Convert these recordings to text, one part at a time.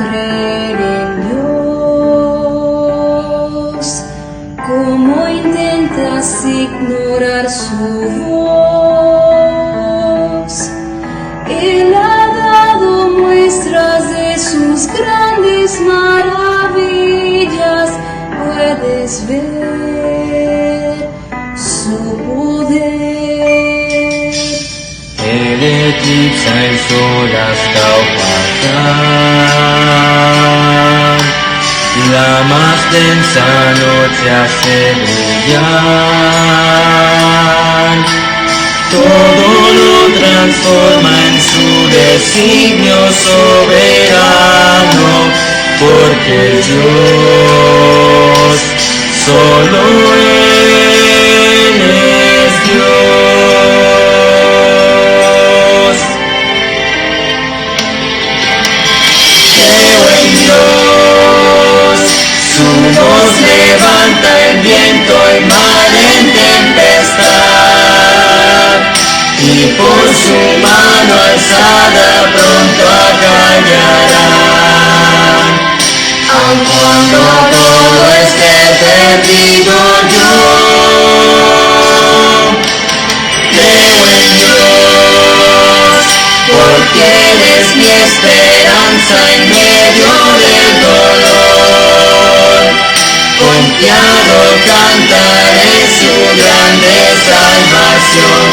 creer en Dios? ¿Cómo intentas ignorar su voz? Él ha dado muestras de sus grandes maravillas. Puedes ver su poder. Él eclipsa el sol hasta opacar, la más densa noche hace brillar. Todo lo transforma en su designio soberano, porque es Dios, solo Él es Dios. Creo en Dios, su voz levanta el viento y mar en tempestad, y por su mano alzada pronto acallarán. Aun cuando todo esté perdido, yo creo en Dios, porque Él es mi esperanza en medio del dolor. Confiado cantaré su grande salvación,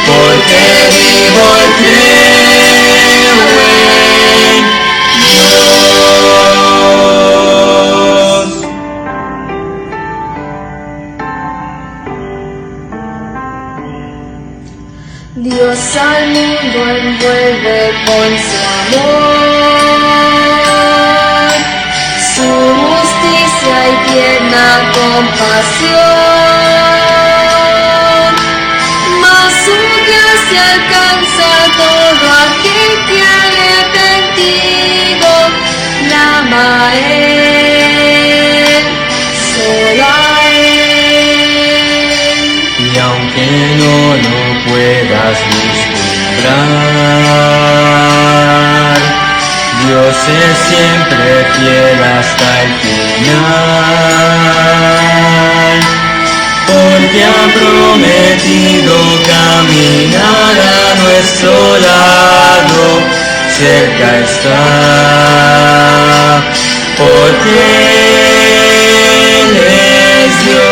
porque vivo y creo en Dios. Dios al mundo envuelve con su amor, su justicia y tierna compasión. Mas su gracia alcanza a todo aquel que arrepentido clama a Él, solo a Él. Y aunque no lo puedas vislumbrar, Dios es siempre fiel hasta el final, porque ha prometido caminar a nuestro lado, cerca está, porque Él es Dios.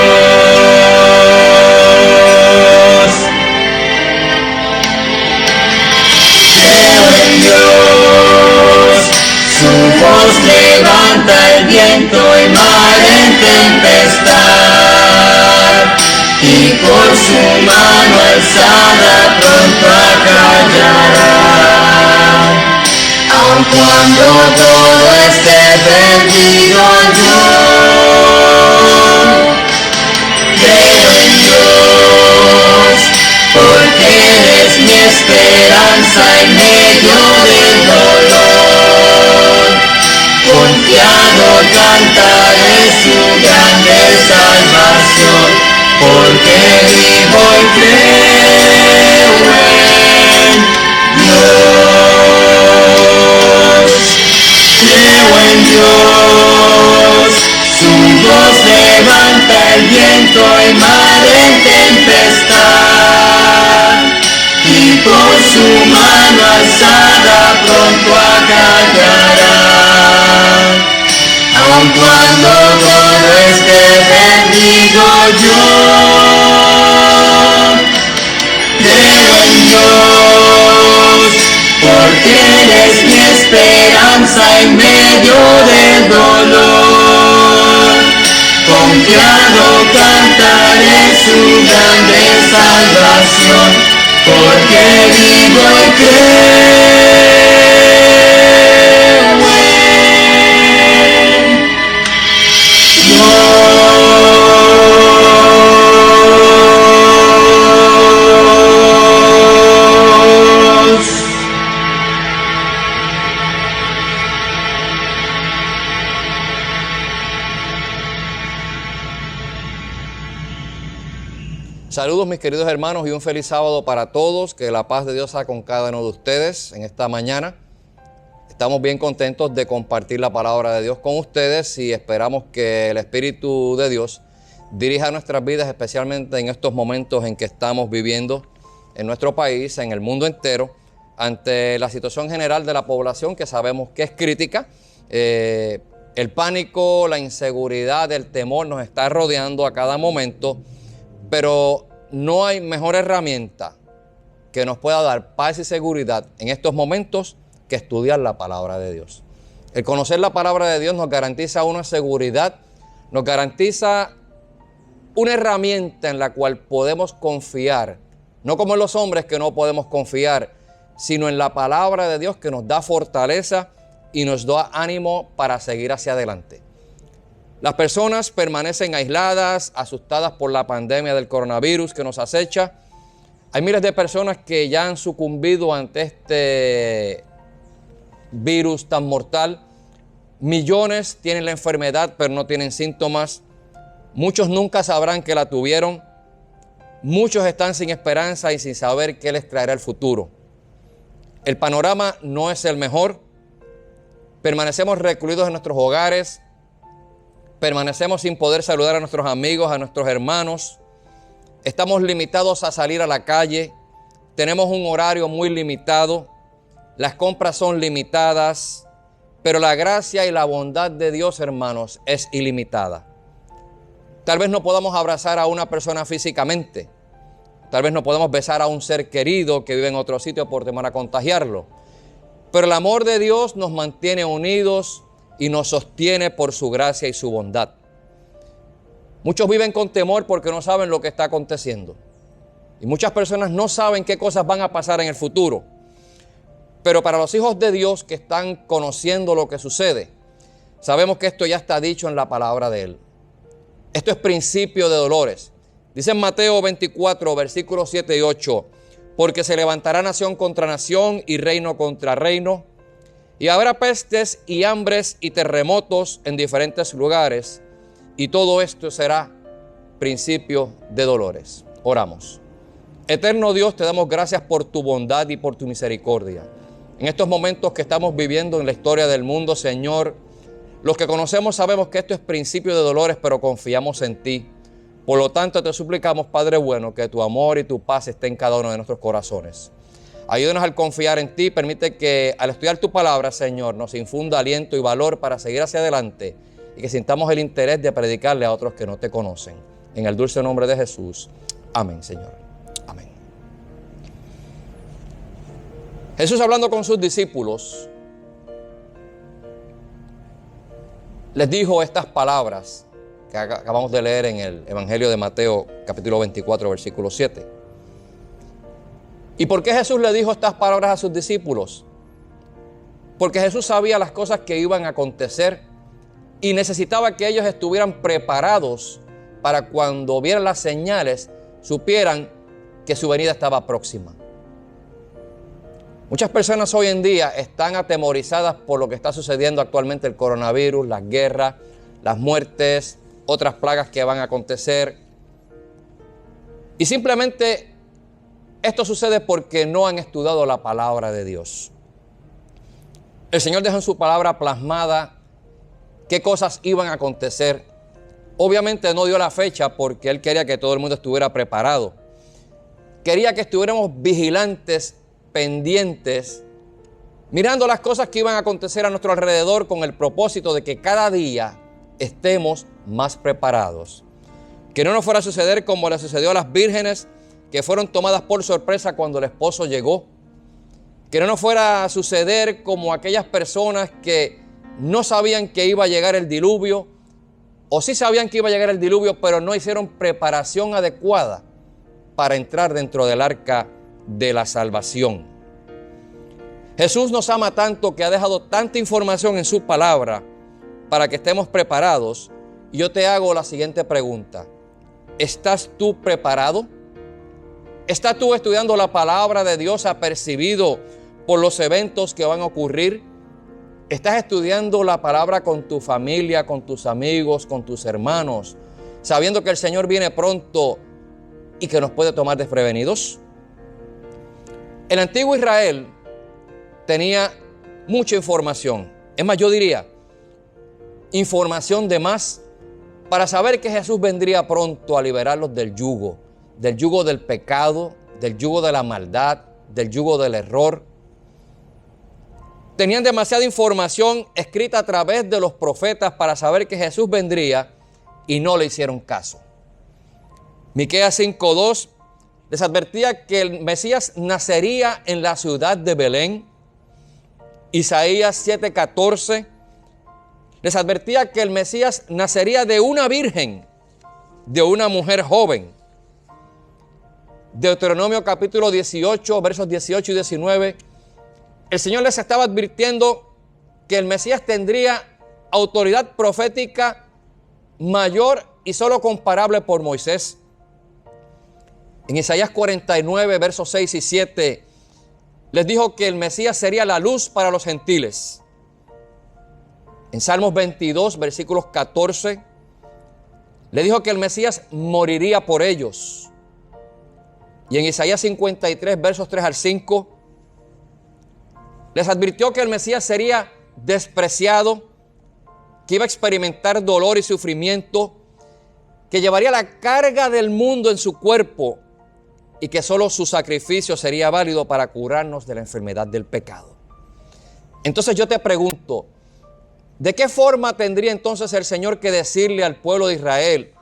Creo en Dios, su voz levanta el viento y mar en tempestad, y por su mano alzada pronto acallarán. Aun cuando todo esté perdido, yo creo en Dios, porque Él es mi esperanza en medio del dolor. Confiado cantaré su grande salvación, porque vivo y creo en Dios. Creo en Dios, su voz levanta el viento y mar en tempestad, y por su mano alzada pronto acallarán. Aun cuando todo esté perdido, yo creo en Dios, porque Él es mi esperanza en medio del dolor. Confiado cantaré su grande salvación, porque vivo y creo en Dios. Saludos mis queridos hermanos y un feliz sábado para todos. Que la paz de Dios sea con cada uno de ustedes en esta mañana. Estamos bien contentos de compartir la palabra de Dios con ustedes y esperamos que el Espíritu de Dios dirija nuestras vidas, especialmente en estos momentos en que estamos viviendo en nuestro país, en el mundo entero, ante la situación general de la población que sabemos que es crítica. El pánico, la inseguridad, el temor nos está rodeando a cada momento, pero no hay mejor herramienta que nos pueda dar paz y seguridad en estos momentos que estudiar la palabra de Dios. El conocer la palabra de Dios nos garantiza una seguridad, nos garantiza una herramienta en la cual podemos confiar, no como en los hombres que no podemos confiar, sino en la palabra de Dios que nos da fortaleza y nos da ánimo para seguir hacia adelante. Las personas permanecen aisladas, asustadas por la pandemia del coronavirus que nos acecha. Hay miles de personas que ya han sucumbido ante este virus tan mortal. Millones tienen la enfermedad pero no tienen síntomas. Muchos nunca sabrán que la tuvieron. Muchos están sin esperanza y sin saber qué les traerá el futuro. El panorama no es el mejor. Permanecemos recluidos en nuestros hogares. Permanecemos sin poder saludar a nuestros amigos, a nuestros hermanos. Estamos limitados a salir a la calle. Tenemos un horario muy limitado. Las compras son limitadas. Pero la gracia y la bondad de Dios, hermanos, es ilimitada. Tal vez no podamos abrazar a una persona físicamente. Tal vez no podemos besar a un ser querido que vive en otro sitio por temor a contagiarlo. Pero el amor de Dios nos mantiene unidos y nos sostiene por su gracia y su bondad. Muchos viven con temor porque no saben lo que está aconteciendo. Y muchas personas no saben qué cosas van a pasar en el futuro. Pero para los hijos de Dios que están conociendo lo que sucede, sabemos que esto ya está dicho en la palabra de Él. Esto es principio de dolores. Dice en Mateo 24, versículos 7 y 8, porque se levantará nación contra nación y reino contra reino, y habrá pestes y hambres y terremotos en diferentes lugares, y todo esto será principio de dolores. Oramos. Eterno Dios, te damos gracias por tu bondad y por tu misericordia. En estos momentos que estamos viviendo en la historia del mundo, Señor, los que conocemos sabemos que esto es principio de dolores, pero confiamos en ti. Por lo tanto, te suplicamos, Padre bueno, que tu amor y tu paz estén en cada uno de nuestros corazones. Ayúdanos al confiar en ti. Permite que al estudiar tu palabra, Señor, nos infunda aliento y valor para seguir hacia adelante y que sintamos el interés de predicarle a otros que no te conocen. En el dulce nombre de Jesús. Amén, Señor. Amén. Jesús, hablando con sus discípulos, les dijo estas palabras que acabamos de leer en el Evangelio de Mateo, capítulo 24, versículo 7. ¿Y por qué Jesús le dijo estas palabras a sus discípulos? Porque Jesús sabía las cosas que iban a acontecer y necesitaba que ellos estuvieran preparados para cuando vieran las señales, supieran que su venida estaba próxima. Muchas personas hoy en día están atemorizadas por lo que está sucediendo actualmente, el coronavirus, las guerras, las muertes, otras plagas que van a acontecer. Y simplemente esto sucede porque no han estudiado la palabra de Dios. El Señor dejó en su palabra plasmada qué cosas iban a acontecer. Obviamente no dio la fecha porque Él quería que todo el mundo estuviera preparado. Quería que estuviéramos vigilantes, pendientes, mirando las cosas que iban a acontecer a nuestro alrededor con el propósito de que cada día estemos más preparados. Que no nos fuera a suceder como le sucedió a las vírgenes que fueron tomadas por sorpresa cuando el esposo llegó. Que no nos fuera a suceder como aquellas personas que no sabían que iba a llegar el diluvio, o sí sabían que iba a llegar el diluvio, pero no hicieron preparación adecuada para entrar dentro del arca de la salvación. Jesús nos ama tanto que ha dejado tanta información en su palabra para que estemos preparados. Y yo te hago la siguiente pregunta: ¿estás tú preparado? ¿Estás tú estudiando la palabra de Dios apercibido por los eventos que van a ocurrir? ¿Estás estudiando la palabra con tu familia, con tus amigos, con tus hermanos, sabiendo que el Señor viene pronto y que nos puede tomar desprevenidos? El antiguo Israel tenía mucha información. Es más, yo diría, información de más para saber que Jesús vendría pronto a liberarlos del yugo del pecado, del yugo de la maldad, del yugo del error. Tenían demasiada información escrita a través de los profetas para saber que Jesús vendría y no le hicieron caso. Miqueas 5:2 les advertía que el Mesías nacería en la ciudad de Belén. Isaías 7:14 les advertía que el Mesías nacería de una virgen, de una mujer joven. Deuteronomio capítulo 18, versos 18 y 19, el Señor les estaba advirtiendo que el Mesías tendría autoridad profética mayor y solo comparable por Moisés. En Isaías 49, versos 6 y 7, les dijo que el Mesías sería la luz para los gentiles. En Salmos 22, versículos 14, le dijo que el Mesías moriría por ellos. Y en Isaías 53, versos 3 al 5, les advirtió que el Mesías sería despreciado, que iba a experimentar dolor y sufrimiento, que llevaría la carga del mundo en su cuerpo y que solo su sacrificio sería válido para curarnos de la enfermedad del pecado. Entonces yo te pregunto, ¿de qué forma tendría entonces el Señor que decirle al pueblo de Israel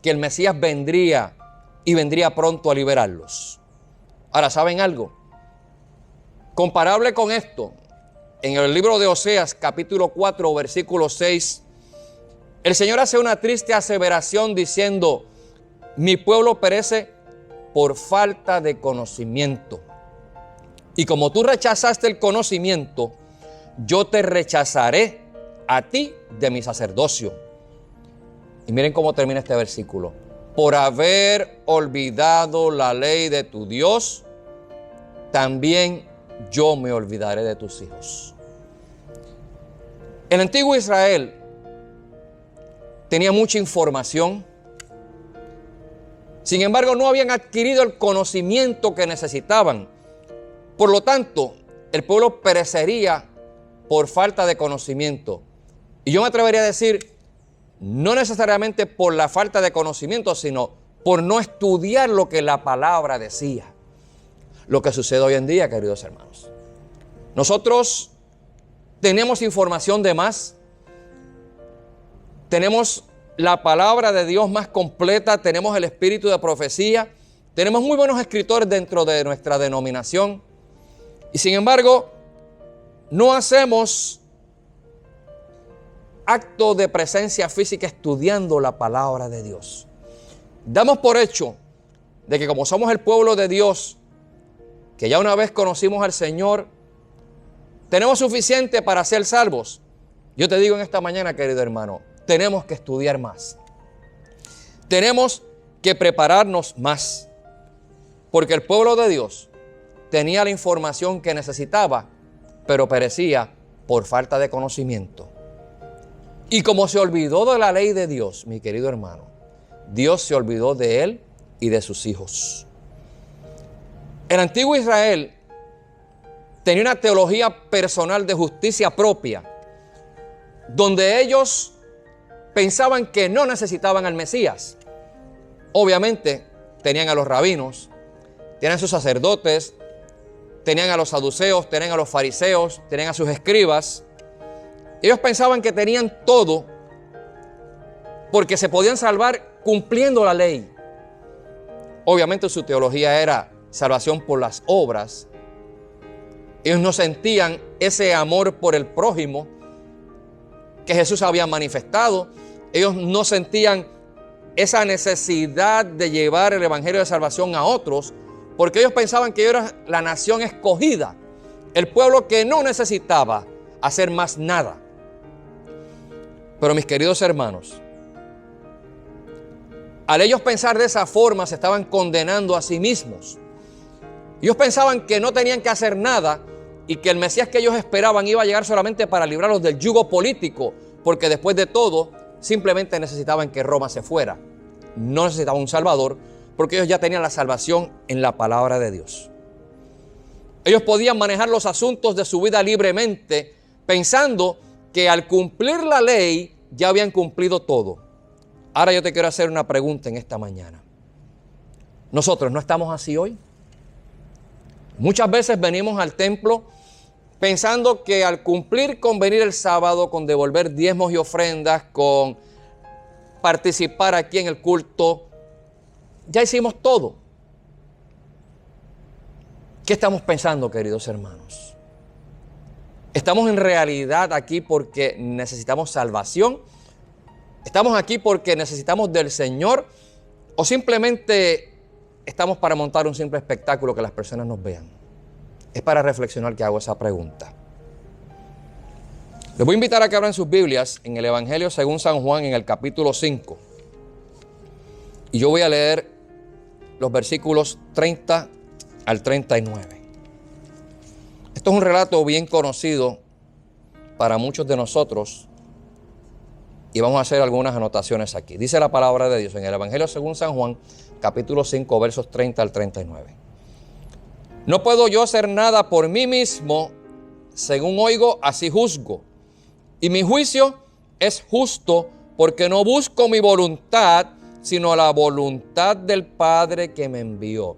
que el Mesías vendría y vendría pronto a liberarlos? Ahora, ¿saben algo? Comparable con esto, en el libro de Oseas, capítulo 4, versículo 6, el Señor hace una triste aseveración diciendo: mi pueblo perece por falta de conocimiento. Y como tú rechazaste el conocimiento, yo te rechazaré a ti de mi sacerdocio. Y miren cómo termina este versículo: por haber olvidado la ley de tu Dios, también yo me olvidaré de tus hijos. El antiguo Israel tenía mucha información. Sin embargo, no habían adquirido el conocimiento que necesitaban. Por lo tanto, el pueblo perecería por falta de conocimiento. Y yo me atrevería a decir, no necesariamente por la falta de conocimiento, sino por no estudiar lo que la palabra decía. Lo que sucede hoy en día, queridos hermanos. Nosotros tenemos información de más. Tenemos la palabra de Dios más completa. Tenemos el espíritu de profecía. Tenemos muy buenos escritores dentro de nuestra denominación. Y sin embargo, no hacemos acto de presencia física estudiando la palabra de Dios. Damos por hecho de que como somos el pueblo de Dios, que ya una vez conocimos al Señor, tenemos suficiente para ser salvos. Yo te digo en esta mañana, querido hermano, tenemos que estudiar más. Tenemos que prepararnos más. Porque el pueblo de Dios tenía la información que necesitaba, pero perecía por falta de conocimiento. Y como se olvidó de la ley de Dios, mi querido hermano, Dios se olvidó de él y de sus hijos. El antiguo Israel tenía una teología personal de justicia propia, donde ellos pensaban que no necesitaban al Mesías. Obviamente, tenían a los rabinos, tenían a sus sacerdotes, tenían a los saduceos, tenían a los fariseos, tenían a sus escribas. Ellos pensaban que tenían todo porque se podían salvar cumpliendo la ley. Obviamente su teología era salvación por las obras. Ellos no sentían ese amor por el prójimo que Jesús había manifestado. Ellos no sentían esa necesidad de llevar el evangelio de salvación a otros, porque ellos pensaban que ellos eran la nación escogida, el pueblo que no necesitaba hacer más nada. Pero mis queridos hermanos, al ellos pensar de esa forma, se estaban condenando a sí mismos. Ellos pensaban que no tenían que hacer nada y que el Mesías que ellos esperaban iba a llegar solamente para librarlos del yugo político, porque después de todo, simplemente necesitaban que Roma se fuera. No necesitaban un Salvador, porque ellos ya tenían la salvación en la palabra de Dios. Ellos podían manejar los asuntos de su vida libremente, pensando que al cumplir la ley ya habían cumplido todo. Ahora yo te quiero hacer una pregunta en esta mañana. ¿Nosotros no estamos así hoy? Muchas veces venimos al templo pensando que al cumplir con venir el sábado, con devolver diezmos y ofrendas, con participar aquí en el culto, ya hicimos todo. ¿Qué estamos pensando, queridos hermanos? ¿Estamos en realidad aquí porque necesitamos salvación? ¿Estamos aquí porque necesitamos del Señor? ¿O simplemente estamos para montar un simple espectáculo que las personas nos vean? Es para reflexionar que hago esa pregunta. Les voy a invitar a que abran sus Biblias en el Evangelio según San Juan en el capítulo 5. Y yo voy a leer los versículos 30 al 39. Esto es un relato bien conocido para muchos de nosotros y vamos a hacer algunas anotaciones aquí. Dice la palabra de Dios en el Evangelio según San Juan, capítulo 5, versos 30 al 39. No puedo yo hacer nada por mí mismo, según oigo, así juzgo. Y mi juicio es justo porque no busco mi voluntad, sino la voluntad del Padre que me envió.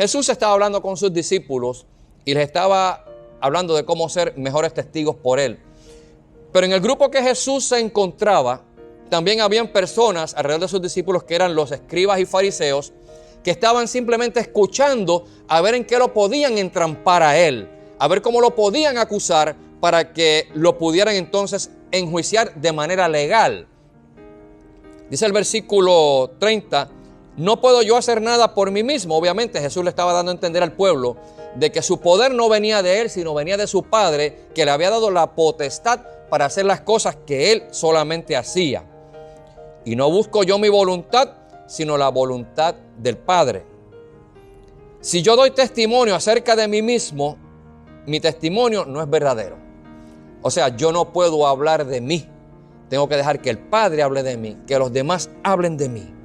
Jesús estaba hablando con sus discípulos y les estaba hablando de cómo ser mejores testigos por Él. Pero en el grupo que Jesús se encontraba, también habían personas alrededor de sus discípulos que eran los escribas y fariseos, que estaban simplemente escuchando a ver en qué lo podían entrampar a Él, a ver cómo lo podían acusar para que lo pudieran entonces enjuiciar de manera legal. Dice el versículo 30, no puedo yo hacer nada por mí mismo. Obviamente Jesús le estaba dando a entender al pueblo de que su poder no venía de Él, sino venía de su Padre, que le había dado la potestad para hacer las cosas que Él solamente hacía. Y no busco yo mi voluntad, sino la voluntad del Padre. Si yo doy testimonio acerca de mí mismo, mi testimonio no es verdadero. O sea, yo no puedo hablar de mí. Tengo que dejar que el Padre hable de mí, que los demás hablen de mí.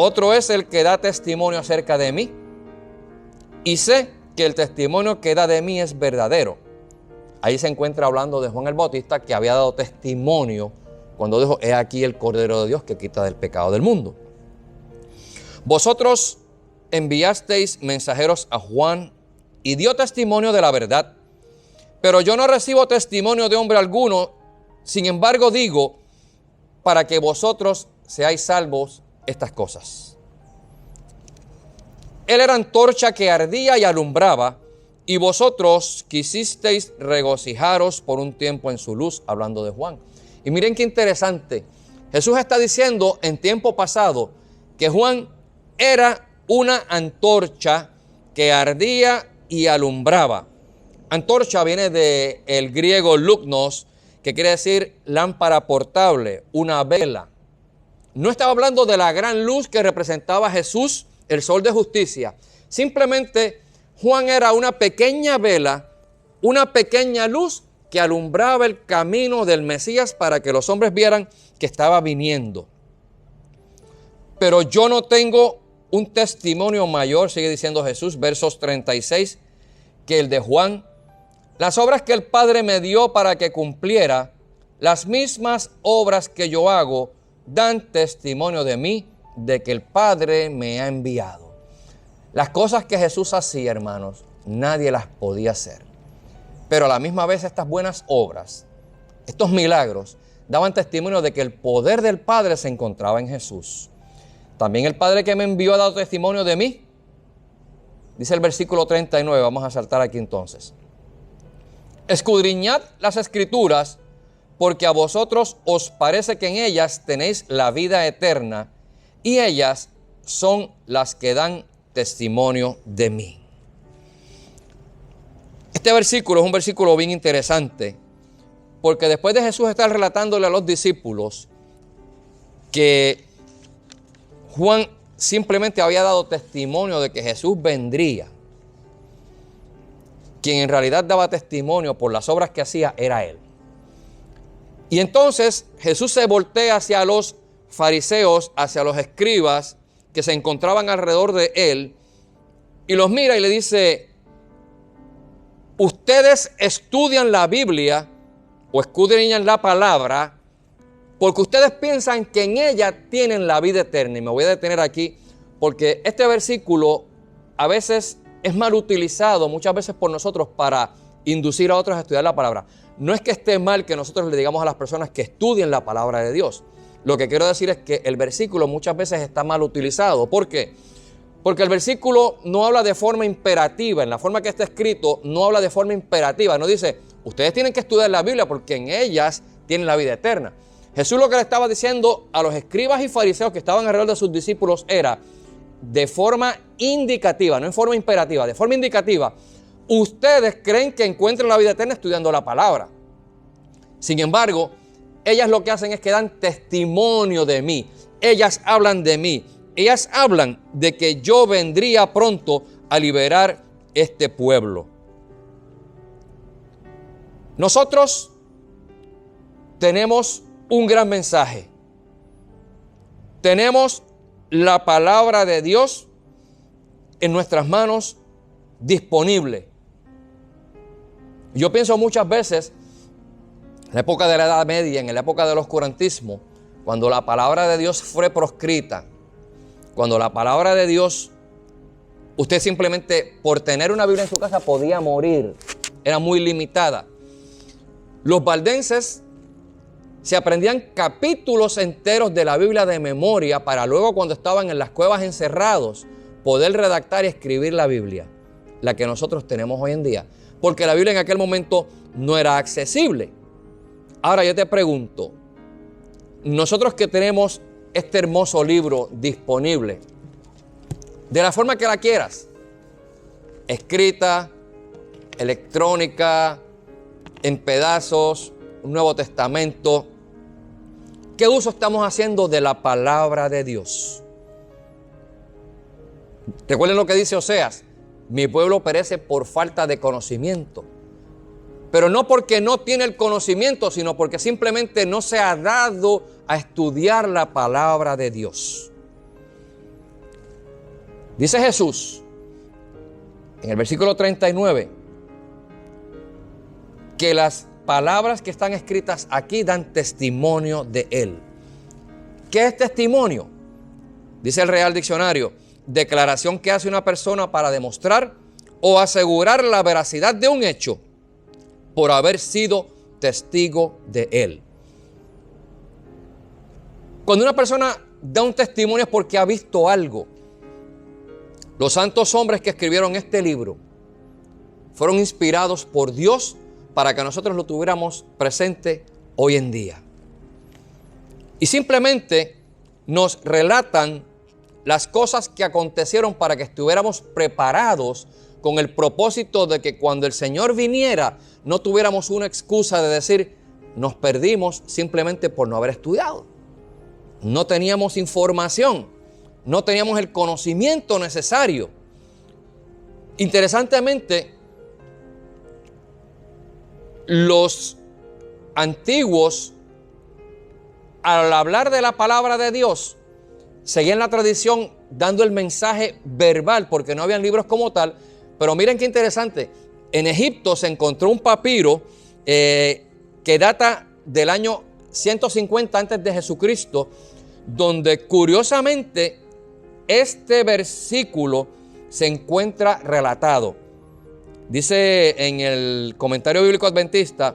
Otro es el que da testimonio acerca de mí. Y sé que el testimonio que da de mí es verdadero. Ahí se encuentra hablando de Juan el Bautista, que había dado testimonio cuando dijo, he aquí el Cordero de Dios que quita del pecado del mundo. Vosotros enviasteis mensajeros a Juan y dio testimonio de la verdad. Pero yo no recibo testimonio de hombre alguno. Sin embargo digo, para que vosotros seáis salvos estas cosas. Él era antorcha que ardía y alumbraba, y vosotros quisisteis regocijaros por un tiempo en su luz, hablando de Juan. Y miren qué interesante. Jesús está diciendo en tiempo pasado que Juan era una antorcha que ardía y alumbraba. Antorcha viene del griego lugnos, que quiere decir lámpara portable, una vela. No estaba hablando de la gran luz que representaba Jesús, el sol de justicia. Simplemente Juan era una pequeña vela, una pequeña luz que alumbraba el camino del Mesías para que los hombres vieran que estaba viniendo. Pero yo no tengo un testimonio mayor, sigue diciendo Jesús, versos 36, que el de Juan. Las obras que el Padre me dio para que cumpliera, las mismas obras que yo hago, dan testimonio de mí, de que el Padre me ha enviado. Las cosas que Jesús hacía, hermanos, nadie las podía hacer. Pero a la misma vez estas buenas obras, estos milagros, daban testimonio de que el poder del Padre se encontraba en Jesús. También el Padre que me envió ha dado testimonio de mí. Dice el versículo 39, vamos a saltar aquí entonces. Escudriñad las Escrituras, porque a vosotros os parece que en ellas tenéis la vida eterna, y ellas son las que dan testimonio de mí. Este versículo es un versículo bien interesante, porque después de Jesús estar relatándole a los discípulos que Juan simplemente había dado testimonio de que Jesús vendría, quien en realidad daba testimonio por las obras que hacía era Él. Y entonces Jesús se voltea hacia los fariseos, hacia los escribas que se encontraban alrededor de Él, y los mira y le dice, ustedes estudian la Biblia o escudriñan la palabra porque ustedes piensan que en ella tienen la vida eterna. Y me voy a detener aquí porque este versículo a veces es mal utilizado, muchas veces por nosotros para inducir a otros a estudiar la palabra. No es que esté mal que nosotros le digamos a las personas que estudien la palabra de Dios. Lo que quiero decir es que el versículo muchas veces está mal utilizado. ¿Por qué? Porque el versículo no habla de forma imperativa. En la forma que está escrito, no habla de forma imperativa. No dice, ustedes tienen que estudiar la Biblia porque en ellas tienen la vida eterna. Jesús lo que le estaba diciendo a los escribas y fariseos que estaban alrededor de sus discípulos era, de forma indicativa, no en forma imperativa, de forma indicativa, ustedes creen que encuentran la vida eterna estudiando la palabra. Sin embargo, ellas lo que hacen es que dan testimonio de mí. Ellas hablan de mí. Ellas hablan de que yo vendría pronto a liberar este pueblo. Nosotros tenemos un gran mensaje. Tenemos la palabra de Dios en nuestras manos disponible. Yo pienso muchas veces, en la época de la Edad Media, en la época del oscurantismo, cuando la palabra de Dios fue proscrita, cuando la palabra de Dios, usted simplemente por tener una Biblia en su casa podía morir, era muy limitada. Los valdenses se aprendían capítulos enteros de la Biblia de memoria para luego, cuando estaban en las cuevas encerrados, poder redactar y escribir la Biblia, la que nosotros tenemos hoy en día, porque la Biblia en aquel momento no era accesible. Ahora yo te pregunto, nosotros que tenemos este hermoso libro disponible, de la forma que la quieras, escrita, electrónica, en pedazos, un Nuevo Testamento, ¿qué uso estamos haciendo de la palabra de Dios? Recuerden lo que dice Oseas, mi pueblo perece por falta de conocimiento. Pero no porque no tiene el conocimiento, sino porque simplemente no se ha dado a estudiar la palabra de Dios. Dice Jesús en el versículo 39 que las palabras que están escritas aquí dan testimonio de Él. ¿Qué es testimonio? Dice el Real Diccionario, declaración que hace una persona para demostrar o asegurar la veracidad de un hecho por haber sido testigo de él. Cuando una persona da un testimonio es porque ha visto algo. Los santos hombres que escribieron este libro fueron inspirados por Dios para que nosotros lo tuviéramos presente hoy en día. Y simplemente nos relatan las cosas que acontecieron para que estuviéramos preparados con el propósito de que cuando el Señor viniera no tuviéramos una excusa de decir nos perdimos simplemente por no haber estudiado. No teníamos información, no teníamos el conocimiento necesario. Interesantemente, los antiguos, al hablar de la palabra de Dios, seguían la tradición dando el mensaje verbal porque no habían libros como tal. Pero miren qué interesante, en Egipto se encontró un papiro que data del año 150 antes de Jesucristo, donde curiosamente este versículo se encuentra relatado. Dice en el comentario bíblico adventista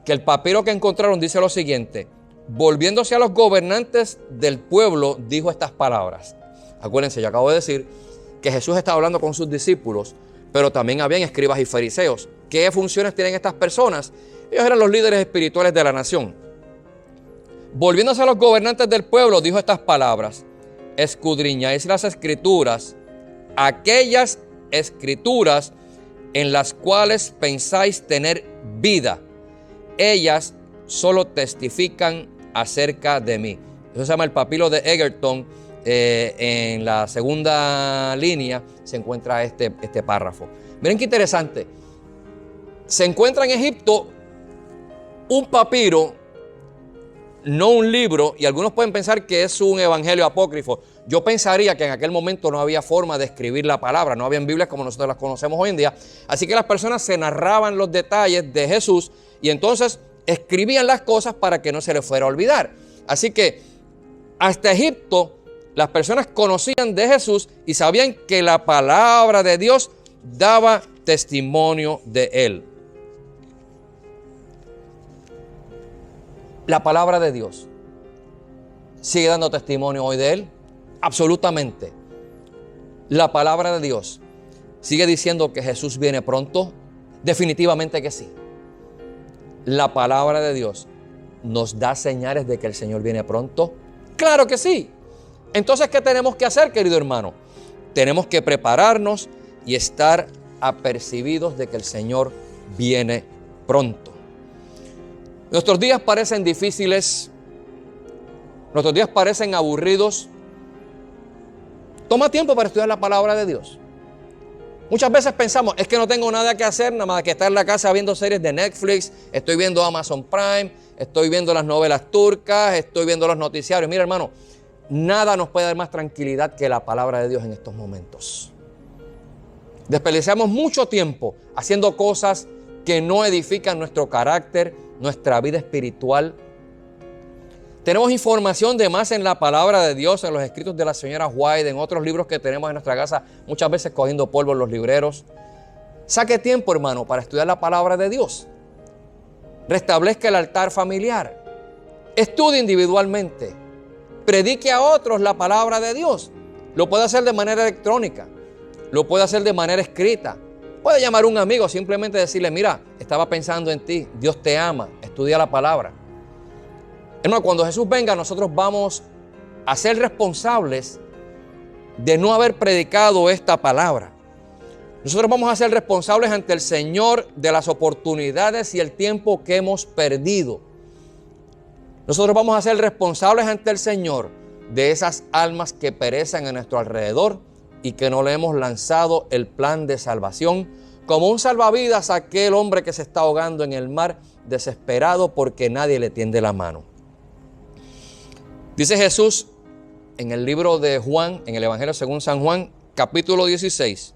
que el papiro que encontraron dice lo siguiente: volviéndose a los gobernantes del pueblo, dijo estas palabras. Acuérdense, yo acabo de decir que Jesús estaba hablando con sus discípulos, pero también habían escribas y fariseos. ¿Qué funciones tienen estas personas? Ellos eran los líderes espirituales de la nación. Volviéndose a los gobernantes del pueblo, dijo estas palabras: escudriñáis las escrituras, aquellas escrituras en las cuales pensáis tener vida. Ellas solo testifican acerca de mí. Eso se llama el papiro de Egerton. En la segunda línea se encuentra este párrafo. Miren qué interesante. Se encuentra en Egipto un papiro no un libro, y algunos pueden pensar que es un evangelio apócrifo. Yo pensaría que en aquel momento no había forma de escribir la palabra, no habían Biblias como nosotros las conocemos hoy en día. Así que las personas se narraban los detalles de Jesús y entonces escribían las cosas para que no se les fuera a olvidar. Así que hasta Egipto las personas conocían de Jesús y sabían que la palabra de Dios daba testimonio de él. La palabra de Dios sigue dando testimonio hoy de él. Absolutamente. La palabra de Dios sigue diciendo que Jesús viene pronto. Definitivamente que sí. La palabra de Dios nos da señales de que el Señor viene pronto. Claro que sí. Entonces, ¿qué tenemos que hacer, querido hermano? Tenemos que prepararnos y estar apercibidos de que el Señor viene pronto. Nuestros días parecen difíciles, nuestros días parecen aburridos. Toma tiempo para estudiar la palabra de Dios. Muchas veces pensamos, es que no tengo nada que hacer, nada más que estar en la casa viendo series de Netflix, estoy viendo Amazon Prime, estoy viendo las novelas turcas, estoy viendo los noticiarios. Mira, hermano, nada nos puede dar más tranquilidad que la palabra de Dios en estos momentos. Desperdiciamos mucho tiempo haciendo cosas que no edifican nuestro carácter, nuestra vida espiritual. Tenemos información de más en la palabra de Dios, en los escritos de la señora White, en otros libros que tenemos en nuestra casa, muchas veces cogiendo polvo en los libreros. Saque tiempo, hermano, para estudiar la palabra de Dios. Restablezca el altar familiar. Estudie individualmente. Predique a otros la palabra de Dios. Lo puede hacer de manera electrónica. Lo puede hacer de manera escrita. Puede llamar a un amigo, simplemente decirle, mira, estaba pensando en ti, Dios te ama, estudia la palabra. Hermano, cuando Jesús venga, nosotros vamos a ser responsables de no haber predicado esta palabra. Nosotros vamos a ser responsables ante el Señor de las oportunidades y el tiempo que hemos perdido. Nosotros vamos a ser responsables ante el Señor de esas almas que perecen a nuestro alrededor y que no le hemos lanzado el plan de salvación como un salvavidas a aquel hombre que se está ahogando en el mar desesperado porque nadie le tiende la mano. Dice Jesús en el libro de Juan, en el Evangelio según San Juan, capítulo 16,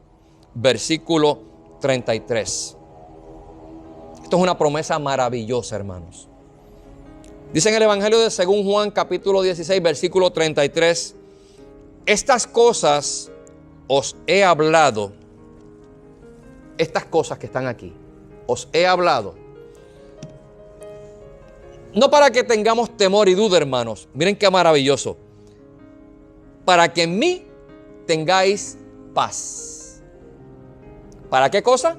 versículo 33. Esto es una promesa maravillosa, hermanos. Dice en el Evangelio de según Juan, capítulo 16, versículo 33, estas cosas os he hablado, estas cosas que están aquí, os he hablado, no para que tengamos temor y duda, hermanos. Miren qué maravilloso. Para que en mí tengáis paz. ¿Para qué cosa?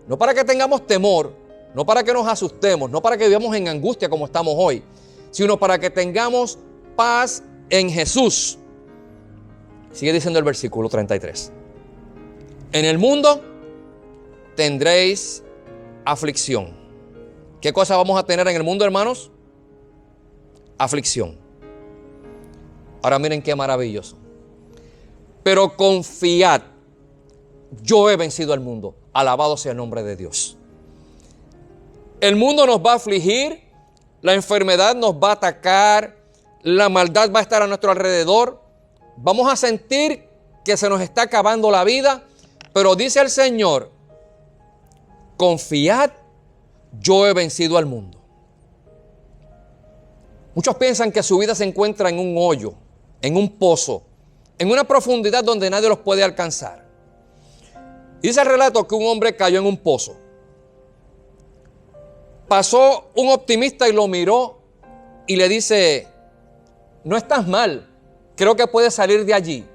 No para que tengamos temor, no para que nos asustemos, no para que vivamos en angustia como estamos hoy, sino para que tengamos paz en Jesús. Sigue diciendo el versículo 33. En el mundo tendréis aflicción. ¿Qué cosa vamos a tener en el mundo, hermanos? Aflicción. Ahora miren qué maravilloso. Pero confiad, yo he vencido al mundo. Alabado sea el nombre de Dios. El mundo nos va a afligir, la enfermedad nos va a atacar, la maldad va a estar a nuestro alrededor. Vamos a sentir que se nos está acabando la vida, pero dice el Señor, confiad, yo he vencido al mundo. Muchos piensan que su vida se encuentra en un hoyo, en un pozo, en una profundidad donde nadie los puede alcanzar. Dice el relato que un hombre cayó en un pozo. Pasó un optimista y lo miró y le dice, no estás mal, creo que puedes salir de allí.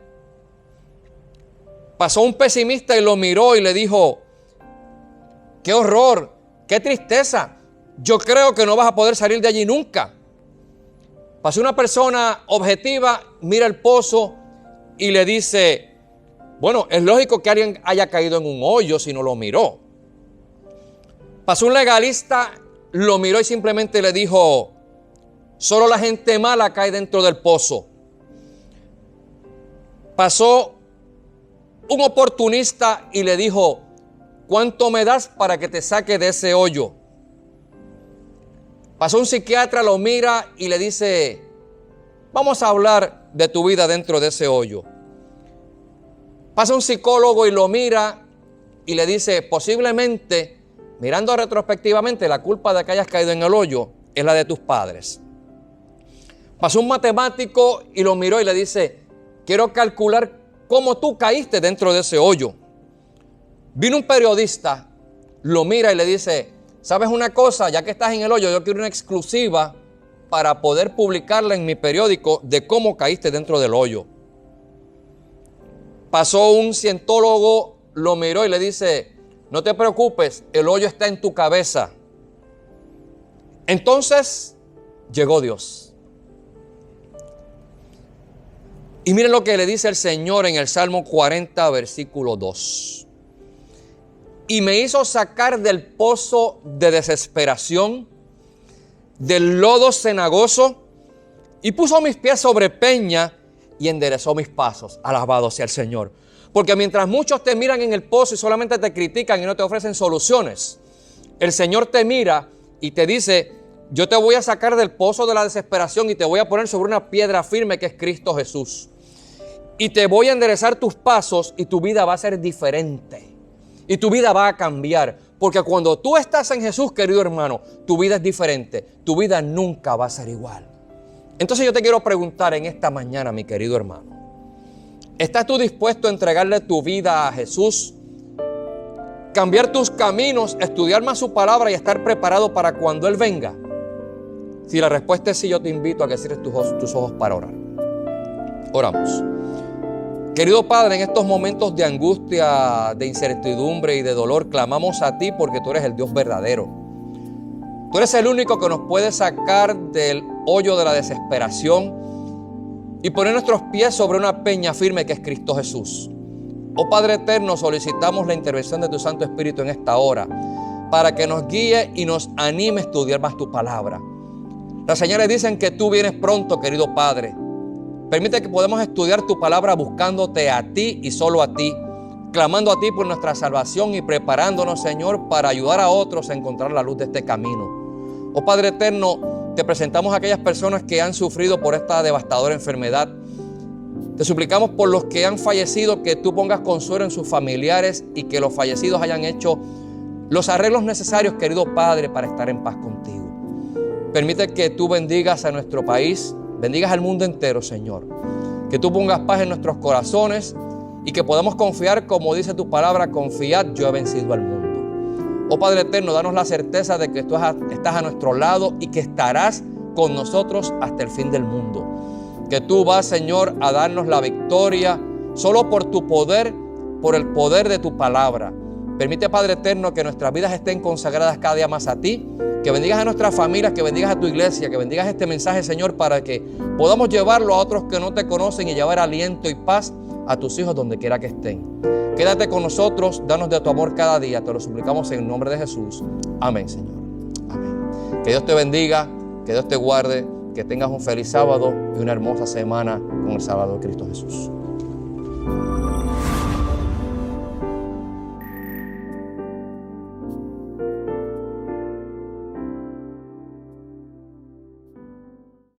Pasó un pesimista y lo miró y le dijo, qué horror, qué tristeza, yo creo que no vas a poder salir de allí nunca. Pasó una persona objetiva, mira el pozo y le dice, bueno, es lógico que alguien haya caído en un hoyo si no lo miró. Pasó un legalista, lo miró y simplemente le dijo, solo la gente mala cae dentro del pozo. Pasó un oportunista y le dijo, ¿cuánto me das para que te saque de ese hoyo? Pasó un psiquiatra, lo mira y le dice, vamos a hablar de tu vida dentro de ese hoyo. Pasa un psicólogo y lo mira y le dice, posiblemente, mirando retrospectivamente, la culpa de que hayas caído en el hoyo es la de tus padres. Pasó un matemático y lo miró y le dice, quiero calcular cómo tú caíste dentro de ese hoyo. Vino un periodista, lo mira y le dice, ¿sabes una cosa? Ya que estás en el hoyo, yo quiero una exclusiva para poder publicarla en mi periódico de cómo caíste dentro del hoyo. Pasó un cientólogo, lo miró y le dice, no te preocupes, el hoyo está en tu cabeza. Entonces llegó Dios. Y miren lo que le dice el Señor en el Salmo 40, versículo 2. Y me hizo sacar del pozo de desesperación, del lodo cenagoso, y puso mis pies sobre peña y enderezó mis pasos. Alabado sea el Señor. Porque mientras muchos te miran en el pozo y solamente te critican y no te ofrecen soluciones, el Señor te mira y te dice, yo te voy a sacar del pozo de la desesperación y te voy a poner sobre una piedra firme que es Cristo Jesús. Y te voy a enderezar tus pasos y tu vida va a ser diferente. Y tu vida va a cambiar. Porque cuando tú estás en Jesús, querido hermano, tu vida es diferente. Tu vida nunca va a ser igual. Entonces yo te quiero preguntar en esta mañana, mi querido hermano, ¿estás tú dispuesto a entregarle tu vida a Jesús? Cambiar tus caminos, estudiar más su palabra y estar preparado para cuando Él venga. Si la respuesta es sí, yo te invito a que cierres tus ojos para orar. Oramos. Querido Padre, en estos momentos de angustia, de incertidumbre y de dolor, clamamos a ti porque tú eres el Dios verdadero. Tú eres el único que nos puede sacar del hoyo de la desesperación y poner nuestros pies sobre una peña firme que es Cristo Jesús. Oh Padre eterno, solicitamos la intervención de tu Santo Espíritu en esta hora para que nos guíe y nos anime a estudiar más tu palabra. Las señales dicen que tú vienes pronto, querido Padre. Permite que podamos estudiar tu palabra buscándote a ti y solo a ti, clamando a ti por nuestra salvación y preparándonos, Señor, para ayudar a otros a encontrar la luz de este camino. Oh Padre eterno, te presentamos a aquellas personas que han sufrido por esta devastadora enfermedad. Te suplicamos por los que han fallecido que tú pongas consuelo en sus familiares y que los fallecidos hayan hecho los arreglos necesarios, querido Padre, para estar en paz contigo. Permite que tú bendigas a nuestro país, bendigas al mundo entero, Señor. Que tú pongas paz en nuestros corazones y que podamos confiar, como dice tu palabra, confiad, yo he vencido al mundo. Oh Padre eterno, danos la certeza de que tú estás a nuestro lado y que estarás con nosotros hasta el fin del mundo. Que tú vas, Señor, a darnos la victoria solo por tu poder, por el poder de tu palabra. Permite, Padre eterno, que nuestras vidas estén consagradas cada día más a ti. Que bendigas a nuestras familias, que bendigas a tu iglesia, que bendigas este mensaje, Señor, para que podamos llevarlo a otros que no te conocen y llevar aliento y paz a tus hijos donde quiera que estén. Quédate con nosotros, danos de tu amor cada día, te lo suplicamos en el nombre de Jesús. Amén, Señor. Amén. Que Dios te bendiga, que Dios te guarde, que tengas un feliz sábado y una hermosa semana con el Salvador Cristo Jesús.